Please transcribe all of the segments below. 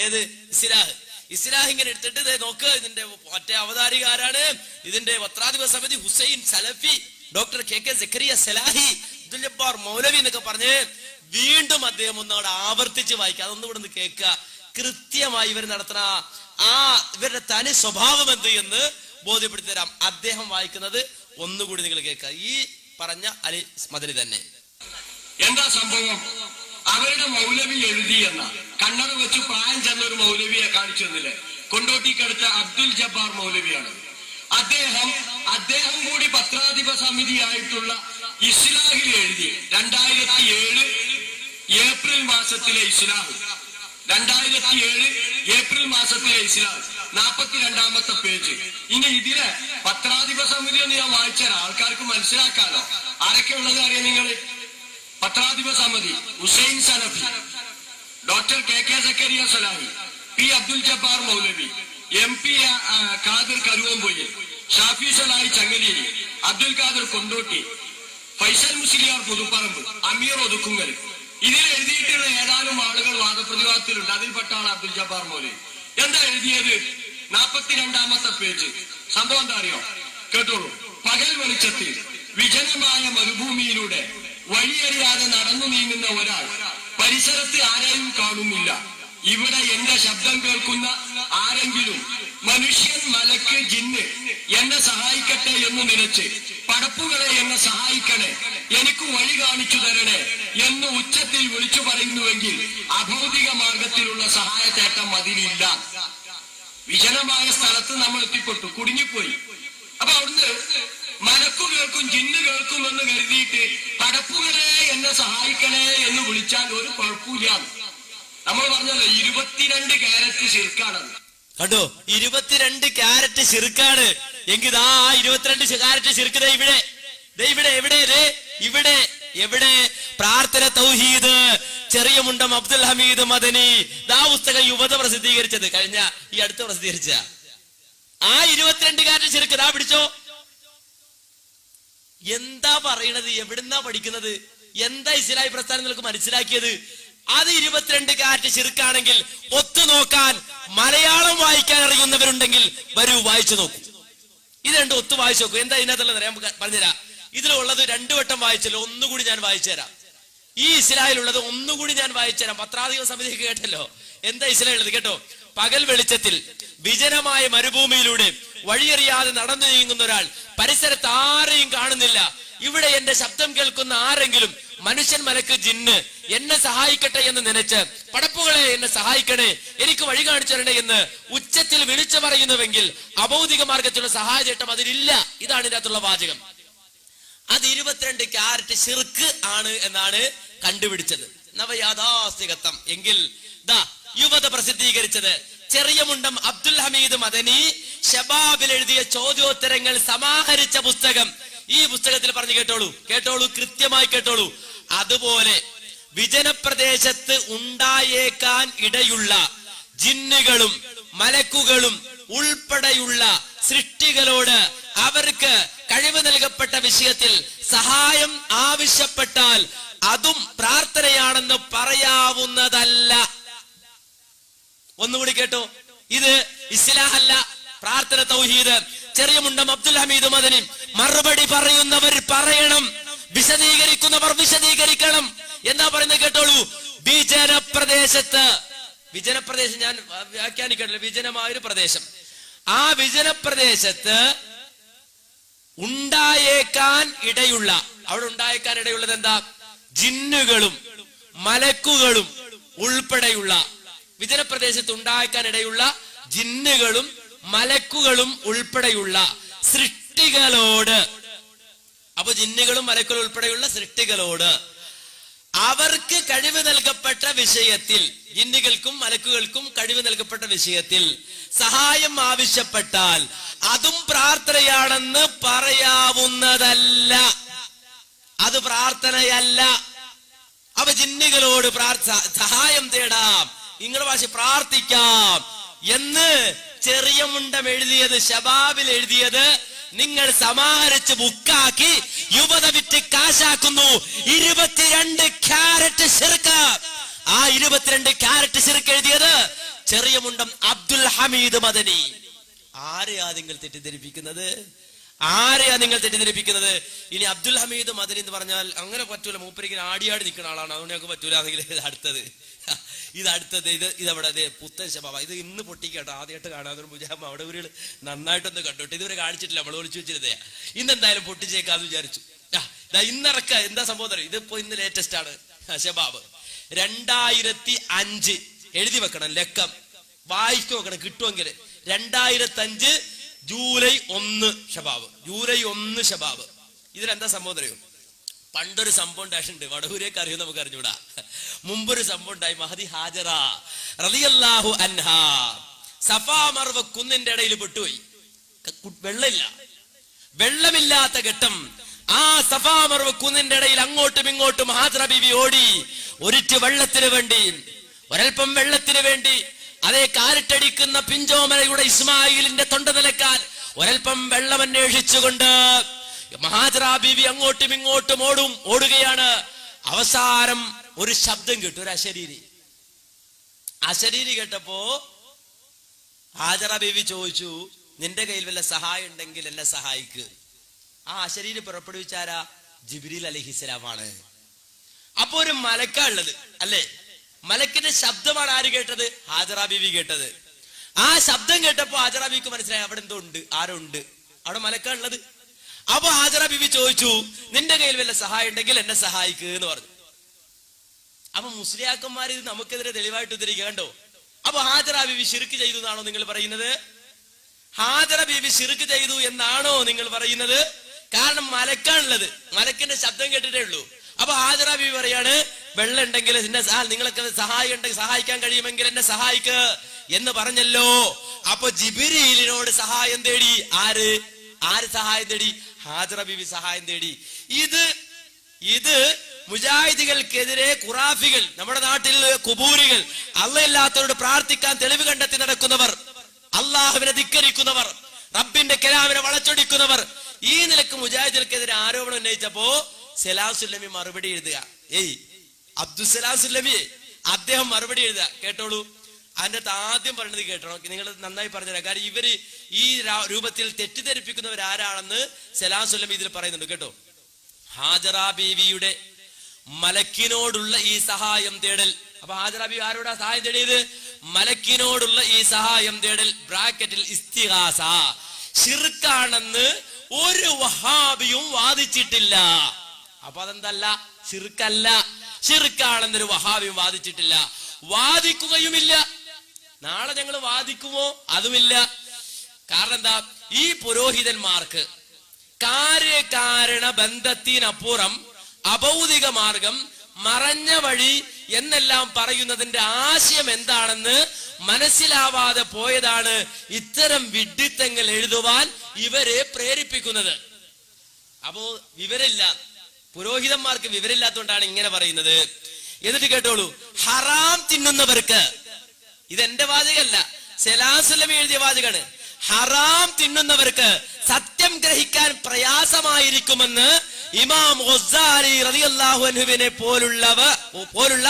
ഏത് Islah. Islah ഇങ്ങനെ എടുത്തിട്ട് നോക്ക്, ഇതിന്റെ മറ്റേ അവതാരിക ആരാണ്? ഇതിന്റെ പത്രാധിപ സമിതി ഹുസൈൻ സലഫി, ഡോക്ടർ കെ സക്കരിയ സലാഹി, അബ്ദുൽ ജബ്ബാർ മൗലവി എന്നൊക്കെ പറഞ്ഞ് വീണ്ടും അദ്ദേഹം ഒന്നവിടെ ആവർത്തിച്ച് വായിക്കുക. അതൊന്നും ഇവിടെ നിന്ന് കേൾക്കുക. കൃത്യമായി ഇവർ നടത്തുന്ന ഇവരുടെ തനി സ്വഭാവം എന്ത് എന്ന് ബോധ്യപ്പെടുത്തി തരാം. അദ്ദേഹം വായിക്കുന്നത് ഒന്നുകൂടി നിങ്ങൾ കേൾക്കുക. ഈ പറഞ്ഞ അലി മദനി തന്നെ. എന്താ സംഭവം? അവരുടെ മൗലവി എഴുതി എന്ന കണ്ണട വെച്ച് പ്രായം ചെന്ന ഒരു മൗലവിയെ കാണിച്ചു തന്നില്ലേ? കൊണ്ടോട്ടിക്കടുത്ത അബ്ദുൽ ജബ്ബാർ മൗലവിയാണ്. അദ്ദേഹം കൂടി പത്രാധിപ സമിതിയായിട്ടുള്ള ഇസ്ലാഹിൽ എഴുതി 2007 ഏപ്രിൽ മാസത്തിലെ ഇസ്ലാഹ്, 2007 ഏപ്രിൽ മാസത്തിലെ ഇസ്ലാഹ് 42ാമത്തെ പേജ്. ഇനി ഇതിലെ പത്രാധിപ സമിതി എന്ന് ഞാൻ വായിച്ചാൽ ആൾക്കാർക്ക് മനസ്സിലാക്കാലോ ആരൊക്കെ ഉള്ളത് അറിയാം നിങ്ങൾ? പത്രാധിപ സമിതി ഹുസൈൻ സലഫി, ഡോക്ടർ കെ സക്കരിയ സലാഹി, പി അബ്ദുൽ ജബ്ബാർ മൗലവി, MP ഖാദിർ കരുവമ്പൊയ്യൽ, ഷാഫി സലാഹി ചങ്ങലേരി, അബ്ദുൽ ഖാദിർ കൊണ്ടോട്ടി, ഫൈസൽ മുസ്ലിയാർ പുതുപ്പറമ്പ്, അമീർ ഒതുക്കുങ്ങൽ. ഇതിൽ എഴുതിയിട്ടുള്ള ഏതാനും ആളുകൾ വാദപ്രതിവാദത്തിലുണ്ട്. അതിൽപ്പെട്ട ആൾ അബ്ദുൽ ജബ്ബാർ മൗലവി. എന്താ എഴുതിയത്? 42ാമത്തെ പേജ്. സംഭവം എന്താ അറിയോ? കേട്ടോളൂ. പകൽ വെളിച്ചത്തിൽ വിജനമായ മരുഭൂമിയിലൂടെ വഴിയറിയാതെ നടന്നു നീങ്ങുന്ന ഒരാൾ പരിസരത്ത് ആരെയും കാണുന്നില്ല. ഇവിടെ എന്റെ ശബ്ദം കേൾക്കുന്ന ആരെങ്കിലും മനുഷ്യൻ, മലക്ക്, ജിന്ന് എന്നെ സഹായിക്കട്ടെ എന്ന് നിലച്ച് പടപ്പുകളെ എന്നെ സഹായിക്കണേ, എനിക്ക് വഴി കാണിച്ചു തരണേ എന്ന് ഉച്ചത്തിൽ വിളിച്ചു പറയുന്നുവെങ്കിൽ അഭൗതിക മാർഗത്തിലുള്ള സഹായത്തേട്ടം അതിലില്ല. വിജനമായ സ്ഥലത്ത് നമ്മൾ എത്തിപ്പെട്ടു, കുടുങ്ങിപ്പോയി. അപ്പൊ അവിടുന്ന് മലക്കു കേൾക്കും, ജിന്ന് കേൾക്കും എന്ന് കരുതിയിട്ട് പടപ്പുകളെ എന്നെ സഹായിക്കണേ എന്ന് വിളിച്ചാൽ ഒരു കുഴപ്പമില്ല. നമ്മൾ പറഞ്ഞല്ലോ 22 ക്യാരറ്റ് ശിർക്കാണത്. കണ്ടോ? 22 ക്യാരറ്റ് ശിർക്കാണ് എങ്കിൽ ആ 22 ക്യാരറ്റ് ശിർക്ക് എവിടെ പ്രാർത്ഥന തൗഹീദ് ചെറിയ മുണ്ടം അബ്ദുൽ ഹമീദ് മദനി ദാ പുസ്തകം യുവത പ്രസിദ്ധീകരിച്ചത് കഴിഞ്ഞ ഈ അടുത്ത് പ്രസിദ്ധീകരിച്ച ആ 22 ക്യാരറ്റ് ശിർക്ക് ദാ പിടിച്ചോ. എന്താ പറയണത്? എവിടുന്നാ പഠിക്കുന്നത്? എന്താ ഇസ്ലാഹി പ്രസ്ഥാനം നിങ്ങൾക്ക് മനസ്സിലാക്കിയത്? അത് 22 ക്യാരറ്റ് ശിർക്കാണെങ്കിൽ ഒത്തുനോക്കാൻ മലയാളം വായിക്കാൻ അറിയുന്നവരുണ്ടെങ്കിൽ വരൂ, വായിച്ചു നോക്കൂ. ഇത് രണ്ടും ഒത്തു വായിച്ചു നോക്കൂ. എന്താ ഇതിനകത്തുള്ളത് ഞാൻ പറഞ്ഞുതരാം. ഇതിലുള്ളത് 2 വട്ടം വായിച്ചല്ലോ, ഒന്നുകൂടി ഞാൻ വായിച്ചു തരാം. ഈ ഇസ്ലാഹിലുള്ളത് ഒന്നുകൂടി ഞാൻ വായിച്ചു തരാം. പത്രാധിപ സമിതിക്ക് കേട്ടല്ലോ. എന്താ ഇസ്ലാഹിലുള്ളത് കേട്ടോ? പകൽ വെളിച്ചത്തിൽ വിജനമായ മരുഭൂമിയിലൂടെ വഴിയറിയാതെ നടന്നു നീങ്ങുന്ന ഒരാൾ പരിസരത്ത് ആരെയും കാണുന്നില്ല. ഇവിടെ എന്റെ ശബ്ദം കേൾക്കുന്ന ആരെങ്കിലും മനുഷ്യൻ, മലക്ക്, ജിന്ന് എന്നെ സഹായിക്കട്ടെ എന്ന് നനച്ച് പടപ്പുകളെ എന്നെ സഹായിക്കണേ, എനിക്ക് വഴി കാണിച്ചു തരണേ എന്ന് ഉച്ചത്തിൽ വിളിച്ചു പറയുന്നുവെങ്കിൽ അഭൗതിക മാർഗത്തിലുള്ള സഹായചേട്ടം അതിലില്ല. ഇതാണ് ഇതിനകത്തുള്ള വാചകം. അത് 22 ക്യാരറ്റ് ശിർക്ക് ആണ് എന്നാണ് കണ്ടുപിടിച്ചത്. നവയാഥാസ്ഥികത്വം എങ്കിൽ ദാ യുവത പ്രസിദ്ധീകരിച്ചത് ചെറിയ മുണ്ടം അബ്ദുൽ ഹമീദ് മദനി ഷബാബിൽ എഴുതിയ ചോദ്യോത്തരങ്ങൾ സമാഹരിച്ച പുസ്തകം. ഈ പുസ്തകത്തിൽ പറഞ്ഞു കേട്ടോളൂ, കൃത്യമായി കേട്ടോളൂ. അതുപോലെ വിജനപ്രദേശത്ത് ഉണ്ടായേക്കാൻ ഇടയുള്ള ജിന്നുകളും മലക്കുകളും ഉൾപ്പെടെയുള്ള സൃഷ്ടികളോട് അവർക്ക് കഴിവ് നൽകപ്പെട്ട വിഷയത്തിൽ സഹായം ആവശ്യപ്പെട്ടാൽ അതും പ്രാർത്ഥനയാണെന്ന് പറയാവുന്നതല്ല. ഒന്നുകൂടി കേട്ടോ, ഇത് ഇസ്ലാഹല്ല, പ്രാർത്ഥന തൗഹീദ്. ചെറിയ മുണ്ടം അബ്ദുൽ ഹമീദ് മദനി മറുപടി പറയുന്നവർ പറയണം, വിശദീകരിക്കുന്നവർ വിശദീകരിക്കണം. എന്താ പറയുന്നത് കേട്ടോളൂ. വിജനപ്രദേശം ഞാൻ വ്യാഖ്യാനിക്കണല്ലോ, വിജനമായൊരു പ്രദേശം. ആ വിജനപ്രദേശത്ത് ഉണ്ടായേക്കാൻ ഇടയുള്ളത് എന്താ? ജിന്നുകളും മലക്കുകളും ഉൾപ്പെടെയുള്ള വിജനപ്രദേശത്ത് ഉണ്ടായേക്കാൻ ഇടയുള്ള ജിന്നുകളും മലക്കുകളും ഉൾപ്പെടെയുള്ള സൃഷ്ടികളോട്, അപ്പൊ ജിന്നുകളും മലക്കുകളും ഉൾപ്പെടെയുള്ള സൃഷ്ടികളോട് അവർക്ക് കഴിവ് നൽകപ്പെട്ട വിഷയത്തിൽ, ജിന്നുകൾക്കും മലക്കുകൾക്കും കഴിവ് നൽകപ്പെട്ട വിഷയത്തിൽ സഹായം ആവശ്യപ്പെട്ടാൽ അതും പ്രാർത്ഥനയാണെന്ന് പറയാവുന്നതല്ല. അത് പ്രാർത്ഥനയല്ല. അവ ജിന്നുകളോട് സഹായം തേടാം, നിങ്ങളുടെ ഭാഷ പ്രാർത്ഥിക്കാം എന്ന് ചെറിയ മുണ്ടം എഴുതിയത്, ഷബാബിൽ എഴുതിയത് നിങ്ങൾ സമാഹരിച്ച് ബുക്കാക്കി യുവത വിറ്റ് കാശാക്കുന്നു. 22 ക്യാരറ്റ് ശിർക്ക്. ആ 22 ക്യാരറ്റ് ശിർക്ക് എഴുതിയത് ചെറിയ മുണ്ടം അബ്ദുൽ ഹമീദ് മദനി. ആരെയാ നിങ്ങൾ തെറ്റിദ്ധരിപ്പിക്കുന്നത്? ആരെയാ നിങ്ങൾ തെറ്റിദ്ധരിപ്പിക്കുന്നത്? ഇനി അബ്ദുൽ ഹമീദ് മദനി എന്ന് പറഞ്ഞാൽ അങ്ങനെ പറ്റൂല, മൂപ്പരിങ്ങനെ ആടിയാടി നിൽക്കുന്ന ആളാണ്, അതുകൊണ്ട് ഞങ്ങൾക്ക് പറ്റൂല. ആണെങ്കിൽ അടുത്തത് ഇതവിടെ പുത്തൻ ശബാബ. ഇത് ഇന്ന് പൊട്ടിക്കാട്ടോ, ആദ്യമായിട്ട് കാണാതൊരു മുജാബ് അവിടെ ഒരു നന്നായിട്ടൊന്ന് കണ്ടോട്ടെ. ഇതുവരെ കാണിച്ചിട്ടില്ല, നമ്മൾ ഒളിച്ചു വെച്ചിരുന്നേ. ഇന്നെന്തായാലും പൊട്ടിച്ചേക്കാന്ന് വിചാരിച്ചു. ഇന്നിറക്ക എന്താ സംഭവം? ഇതിപ്പോ ഇന്ന് ലേറ്റസ്റ്റ് ആണ് ശബാബ്. 2005 എഴുതി വെക്കണം, ലക്കം വായിച്ചു വെക്കണം കിട്ടുമെങ്കിൽ. 2005 ജൂലൈ 1 ശബാബ്. ജൂലൈ 1 ശബാബ്. ഇതിലെന്താ സംഭവം അറിയോ? പണ്ടൊരു സംഭവം ഉണ്ടായിട്ടുണ്ട്, വടകൂരേക്ക് അറിയും, നമുക്ക് അറിഞ്ഞൂടാ. മുമ്പൊരു സംഭവം ഉണ്ടായി. മഹദി ഹാജറ റളിയല്ലാഹു അൻഹാ സഫാ മർവ കുന്നിന്റെ ഇടയിൽ പെട്ടുപോയി. വെള്ളമില്ല, വെള്ളമില്ലാത്ത ഘട്ടം. ആ സഫാ മർവ കുന്നിന്റെ ഇടയിൽ അങ്ങോട്ടും ഇങ്ങോട്ടും ഹാജറ ബീവി ഓടി. ഒരിറ്റ് വെള്ളത്തിന് വേണ്ടി, ഒരൽപ്പം വെള്ളത്തിന് വേണ്ടി. അതേ കാരിട്ടടിക്കുന്ന പിഞ്ചോമലയുടെ ഇസ്മായിലിന്റെ തൊണ്ട നിലക്കാൻ ഒരൽപ്പം വെള്ളം അന്വേഷിച്ചുകൊണ്ട് ഹാജറ ബീവി അങ്ങോട്ടും ഇങ്ങോട്ടും ഓടുകയാണ്. അവസാനം ഒരു ശബ്ദം കേട്ടു, ഒരു അശരീരി. അശരീരി കേട്ടപ്പോ ഹാജറ ബീവി ചോദിച്ചു, നിന്റെ കയ്യിൽ വല്ല സഹായം ഉണ്ടെങ്കിൽ എന്നെ സഹായിക്ക്. ആ അശരീരി പുറപ്പെടുവിച്ചാരാ? ജിബ്രീൽ അലൈഹിസ്സലാമാണ്. അപ്പൊ ഒരു മലക്കാ ഉള്ളത് അല്ലേ? മലക്കിന്റെ ശബ്ദമാണ് ആര് കേട്ടത്? ഹാജറ ബീവി കേട്ടത്. ആ ശബ്ദം കേട്ടപ്പോ ഹാജറ ബീവിക്ക് മനസ്സിലായി അവിടെ എന്തോ ഉണ്ട്, ആരോ ഉണ്ട്, അവിടെ മലക്കാ ഉള്ളത്. അപ്പൊ ഹാജറ ബീവി ചോദിച്ചു, നിന്റെ കയ്യിൽ വല്ല സഹായം ഉണ്ടെങ്കിൽ എന്നെ സഹായിക്ക് എന്ന് പറഞ്ഞു. അപ്പൊ മുസ്ലിയാക്കന്മാർ ഇത് നമുക്കെതിരെ തെളിവായിട്ട് ഉദ്ധരിക്കുക കണ്ടോ. അപ്പൊ ഹാജറ ബീവി ശിർക്ക് ചെയ്തു എന്നാണോ നിങ്ങൾ പറയുന്നത്? ഹാജറ ബീവി ശിർക്ക് ചെയ്തു എന്നാണോ നിങ്ങൾ പറയുന്നത്? കാരണം മലക്കാണുള്ളത്, മലക്കിന്റെ ശബ്ദം കേട്ടിട്ടേ ഉള്ളൂ. അപ്പൊ ഹാജറ ബീവി പറയാണ്, വെള്ളം ഉണ്ടെങ്കിൽ എന്നെ നിങ്ങൾക്ക് സഹായിക്കാൻ കഴിയുമെങ്കിൽ എന്നെ സഹായിക്ക് എന്ന് പറഞ്ഞല്ലോ. അപ്പൊ ജിബ്രീലിനോട് സഹായം തേടി. ആര് സഹായം തേടി? ഹാജറ ബീവി സഹായം തേടി. ഇത് മുജാഹിദികൾക്കെതിരെ ഖുറാഫികൾ, നമ്മുടെ നാട്ടിൽ കുബൂരികൾ, അള്ളയില്ലാത്തവരോട് പ്രാർത്ഥിക്കാൻ തെളിവ് കണ്ടെത്തി നടക്കുന്നവർ, അള്ളാഹുവിനെ ധിക്കരിക്കുന്നവർ, റബ്ബിന്റെ കലാമിനെ വളച്ചൊടിക്കുന്നവർ, ഈ നിലക്ക് മുജാഹിദികൾക്കെതിരെ ആരോപണം ഉന്നയിച്ചപ്പോ സലാം സുല്ലമി മറുപടി എഴുതുക. അബ്ദുസലാം സുല്ലമി അദ്ദേഹം മറുപടി എഴുതുക. കേട്ടോളൂ, അതിന്റെ ആദ്യം പറഞ്ഞത് കേട്ടോ, നിങ്ങൾ നന്നായി പറഞ്ഞുതരാം. കാരണം ഇവര് ഈ രൂപത്തിൽ തെറ്റിദ്ധരിപ്പിക്കുന്നവർ ആരാണെന്ന് സലാം സുല്ലമി ഇതിൽ പറയുന്നുണ്ട്. കേട്ടോ, ഹാജറ ബീവിയുടെ മലക്കിനോടുള്ള ഈ സഹായം തേടൽ. അപ്പൊ ഹാജറ ബീവി ആരോടാ സഹായം തേടിയത്? മലക്കിനോടുള്ള ഈ സഹായം തേടൽ ബ്രാക്കറ്റിൽ ഇസ്തിഗാസ. ശിർക്കാണെന്ന് ഒരു വഹാബിയും വാദിച്ചിട്ടില്ല. അപ്പൊ അതെന്തല്ല? ശിർക്കല്ല. ശിർക്കാണെന്നൊരു വഹാബിയും വാദിച്ചിട്ടില്ല, വാദിക്കുകയുമില്ല. നാളെ ഞങ്ങൾ വാദിക്കുമോ? അതുമില്ല. കാരണം എന്താ? ഈ പുരോഹിതന്മാർക്ക് കാര്യകാരണ ബന്ധത്തിനപ്പുറം അഭൗതിക മാർഗം, മറഞ്ഞ വഴി എന്നെല്ലാം പറയുന്നതിന്റെ ആശയം എന്താണെന്ന് മനസ്സിലാവാതെ പോയതാണ് ഇത്തരം വിഡ്ഢിത്തങ്ങൾ എഴുതുവാൻ ഇവരെ പ്രേരിപ്പിക്കുന്നത്. അപ്പോ വിവരമില്ല, പുരോഹിതന്മാർക്ക് വിവരമില്ലാത്തതുകൊണ്ടാണ് ഇങ്ങനെ പറയുന്നത്. എന്നിട്ട് കേട്ടോളൂ, ഹറാം തിന്നുന്നവർക്ക്, ഇതെന്റെ വാചകമല്ല, സലാം സുല്ലമി എഴുതിയ വാചകാണ്. ഹറാം തിന്നുന്നവർക്ക് സത്യം ഗ്രഹിക്കാൻ പ്രയാസമായിരിക്കുമെന്ന് ഇമാം ഗസ്സാലി റളിയല്ലാഹു അൻഹുവിനെ പോലുള്ള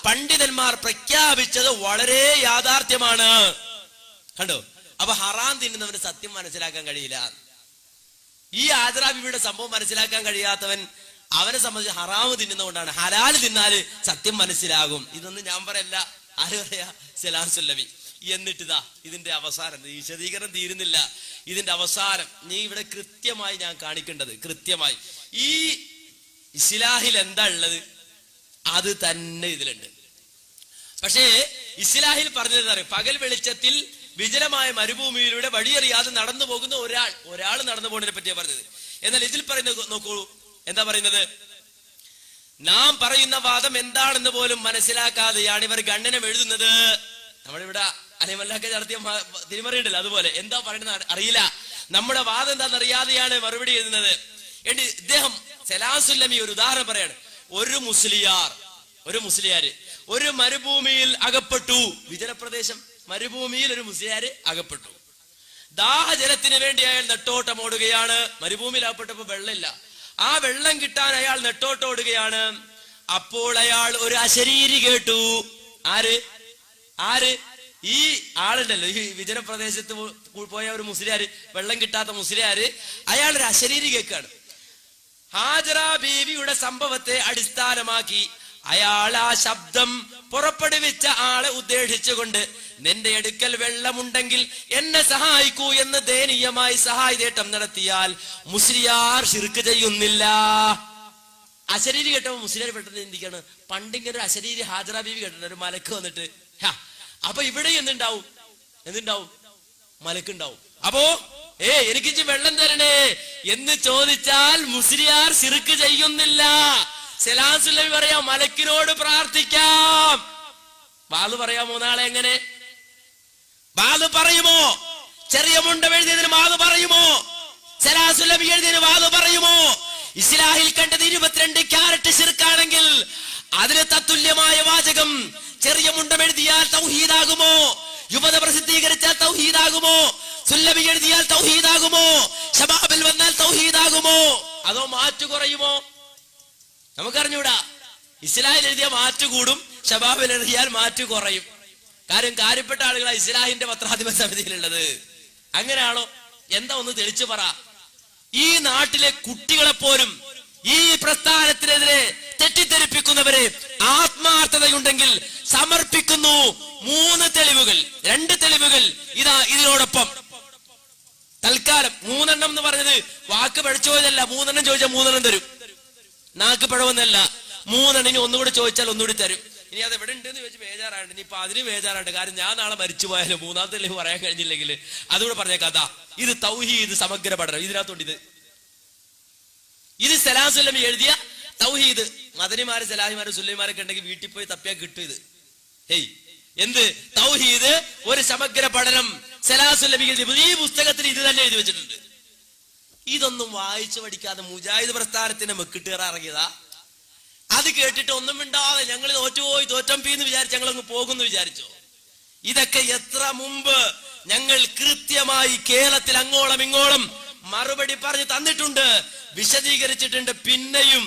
പണ്ഡിതന്മാർ പ്രഖ്യാപിച്ചത് വളരെ യാഥാർത്ഥ്യമാണ്. കണ്ടോ? അപ്പൊ ഹറാം തിന്നുന്നവന് സത്യം മനസ്സിലാക്കാൻ കഴിയില്ല. ഈ ഹാജറ ബീവിയുടെ സംഭവം മനസ്സിലാക്കാൻ കഴിയാത്തവൻ, അവനെ സംബന്ധിച്ച് ഹറാമ് തിന്നുന്നതുകൊണ്ടാണ്. ഹലാല് തിന്നാല് സത്യം മനസ്സിലാകും. ഇതൊന്നും ഞാൻ പറയല്ല, ആര് പറയാ? സലാം സുല്ലമി. എന്നിട്ടിതാ ഇതിന്റെ അവസാനം, ഈ വിശദീകരണം തീരുന്നില്ല. ഇതിന്റെ അവസാനം നീ ഇവിടെ കൃത്യമായി ഞാൻ കാണിക്കേണ്ടത്, കൃത്യമായി ഈ ഇസ്ലാഹിൽ എന്താ ഉള്ളത് അത് തന്നെ ഇതിലുണ്ട്. പക്ഷേ ഇസ്ലാഹിൽ പറഞ്ഞത് അറിയാം, പകൽ വെളിച്ചത്തിൽ വിജനമായ മരുഭൂമിയിലൂടെ വഴിയറിയാതെ നടന്നു പോകുന്ന ഒരാൾ നടന്നു പോകുന്നതിനെ പറ്റിയാ പറഞ്ഞത്. എന്നാൽ ഇതിൽ പറയുന്നത് നോക്കൂ, എന്താ പറയുന്നത്? നാം പറയുന്ന വാദം എന്താണെന്ന് പോലും മനസ്സിലാക്കാതെയാണ് ഇവർ ഖണ്ഡനം എഴുതുന്നത്. നമ്മളിവിടെ അലമല്ലാക്കെ നടത്തിയ തിരിമറിയുണ്ടല്ലോ, അതുപോലെ എന്താ പറയുന്നത് അറിയില്ല, നമ്മുടെ വാദം എന്താണെന്ന് അറിയാതെയാണ് മറുപടി എഴുതുന്നത്. ഇദ്ദേഹം സലാം സുല്ലമി ഒരു ഉദാഹരണം പറയാണ്. ഒരു മുസ്ലിയാര് ഒരു മരുഭൂമിയിൽ അകപ്പെട്ടു. വിജനപ്രദേശം, മരുഭൂമിയിൽ ഒരു മുസ്ലിയാര് അകപ്പെട്ടു. ദാഹജലത്തിന് വേണ്ടി അയാൾ നെട്ടോട്ടമോടുകയാണ്. മരുഭൂമിയിൽ അകപ്പെട്ടപ്പോ വെള്ളമില്ല. ആ വെള്ളം കിട്ടാൻ അയാൾ നെട്ടോട്ടോടുകയാണ്. അപ്പോൾ അയാൾ ഒരു അശരീരി കേട്ടു. ആര്? ഈ ആളുണ്ടല്ലോ, ഈ വിജന പ്രദേശത്ത് പോയ ഒരു മുസ്ലിയാര്, വെള്ളം കിട്ടാത്ത മുസ്ലിയാര്, അയാളൊരു അശരീരി കേൾക്കാണ്. ഹാജറ ബീവിയുടെ സംഭവത്തെ അടിസ്ഥാനമാക്കി അയാൾ ആ ശബ്ദം പുറപ്പെടുവിച്ച ആളെ ഉദ്ദേശിച്ചുകൊണ്ട് നിന്റെ അടുക്കൽ വെള്ളമുണ്ടെങ്കിൽ എന്നെ സഹായിക്കൂ എന്ന് ദയനീയമായി സഹായതേട്ടം നടത്തിയാൽ മുസ്ലിയാർ ശിർക്ക് ചെയ്യുന്നില്ല. അശരീരി കേട്ടപ്പോ മുസ്ലിയാർ പെട്ടെന്ന് ചിന്തിക്കാണ്, പണ്ടിങ്ങനെ ഒരു അശരീരി ഹാജറ ബീവി കേട്ടിട്ടുണ്ട്, ഒരു മലക്ക് വന്നിട്ട്. അപ്പൊ ഇവിടെ എന്തുണ്ടാവും? മലക്കുണ്ടാവും. അപ്പോ എനിക്ക് വെള്ളം തരണേ എന്ന് ചോദിച്ചാൽ മുസ്ലിയാർ ശിർക്ക് ചെയ്യുന്നില്ല. സലാം സുല്ലമി പറയാം, മലക്കിനോട് പ്രാർത്ഥിക്കാം. വാല് പറയാമോ നാളെ? എങ്ങനെ വാല് പറയുമോ? ചെറിയ മുണ്ടം എഴുതിയതിന് വാല് പറയുമോ? സലാം സുല്ലമി എഴുതിയതിന് വാല് പറയുമോ? ഇസ്ലാഹിൽ കണ്ടത് 22 ക്യാരറ്റ് ശിർക്കാണെങ്കിൽ അതിന് തത്തുല്യമായ വാചകം ചെറിയ മുണ്ടം എഴുതിയാൽ തൗഹീദാകുമോ? യുവത പ്രസിദ്ധീകരിച്ചാൽ തൗഹീദാകുമോ? സുല്ലമി എഴുതിയാൽ തൗഹീദാകുമോ? ശബാബിൽ വന്നാൽ തൗഹീദാകുമോ? അതോ മാറ്റു കുറയുമോ? നമുക്കറിഞ്ഞൂടാ. ഇസ്ലാഹിൽ എഴുതിയ മാറ്റു കൂടും, ശബാബിൽ എഴുതിയാൽ മാറ്റു കുറയും. കാര്യപ്പെട്ട ആളുകളാണ് ഇസ്ലാഹിന്റെ പത്രാധിപ സമിതിയിലുള്ളത്. അങ്ങനെയാണോ? എന്താ ഒന്ന് തെളിച്ചു പറ. ഈ നാട്ടിലെ കുട്ടികളെ പോലും ഈ പ്രസ്ഥാനത്തിനെതിരെ തെറ്റിദ്ധരിപ്പിക്കുന്നവരെ ആത്മാർത്ഥതയുണ്ടെങ്കിൽ സമർപ്പിക്കുന്നു 3 തെളിവുകൾ, 2 തെളിവുകൾ ഇതാ ഇതിനോടൊപ്പം. തൽക്കാലം 3 എണ്ണം എന്ന് പറഞ്ഞത് വാക്ക് പഠിച്ചു പോയതല്ല. 3 എണ്ണം ചോദിച്ചാൽ 3 എണ്ണം തരും. നാക്ക് പിഴവെന്നല്ല, 3 എണ്ണം ഇനി ഒന്നുകൂടി ചോദിച്ചാൽ ഒന്നുകൂടി തരും. ഇനി അത് എവിടെ ഉണ്ടെന്ന് ചോദിച്ച് ബേജാറാണ്ട്, ഇനി ഇപ്പൊ അതിന് ബേജാറാണ്ട്. കാരണം ഞാൻ നാളെ മരിച്ചു പോയാലും 3ാമത്തെ തെളിവ് പറയാൻ കഴിഞ്ഞില്ലെങ്കിൽ അതുകൂടെ പറഞ്ഞ കഥ. ഇത് തൗഹീദ് സമഗ്ര പഠനം. ഇതിനകത്തോണ്ട് ഇത് സലാം സുല്ലമി എഴുതിയ തൗഹീദ്. മദനിമാര് സലാഹിമാര് സുല്ലൈമാരൊക്കെ ഉണ്ടെങ്കിൽ വീട്ടിൽ പോയി തപ്പിയാൽ കിട്ടും ഇത്. എന്ത് തൗഹീദ് ഒരു സമഗ്ര പഠനം സലാം സുല്ലമി ഈ പുസ്തകത്തിൽ ഇത് തന്നെ എഴുതി വെച്ചിട്ടുണ്ട്. ഇതൊന്നും വായിച്ചു പഠിക്കാതെ മുജാഹിദ് പ്രസ്ഥാനത്തിന് മെക്കിട്ടേറ ഇറങ്ങിയതാ. അത് കേട്ടിട്ട് ഒന്നും മിണ്ടാതെ ഞങ്ങൾ തോറ്റമ്പീന്ന് വിചാരിച്ച് ഞങ്ങളങ്ങ് പോകുന്നു വിചാരിച്ചോ? ഇതൊക്കെ എത്ര മുമ്പ് ഞങ്ങൾ കൃത്യമായി കേരളത്തിൽ അങ്ങോളം ഇങ്ങോളം മറുപടി പറഞ്ഞ് തന്നിട്ടുണ്ട്, വിശദീകരിച്ചിട്ടുണ്ട്. പിന്നെയും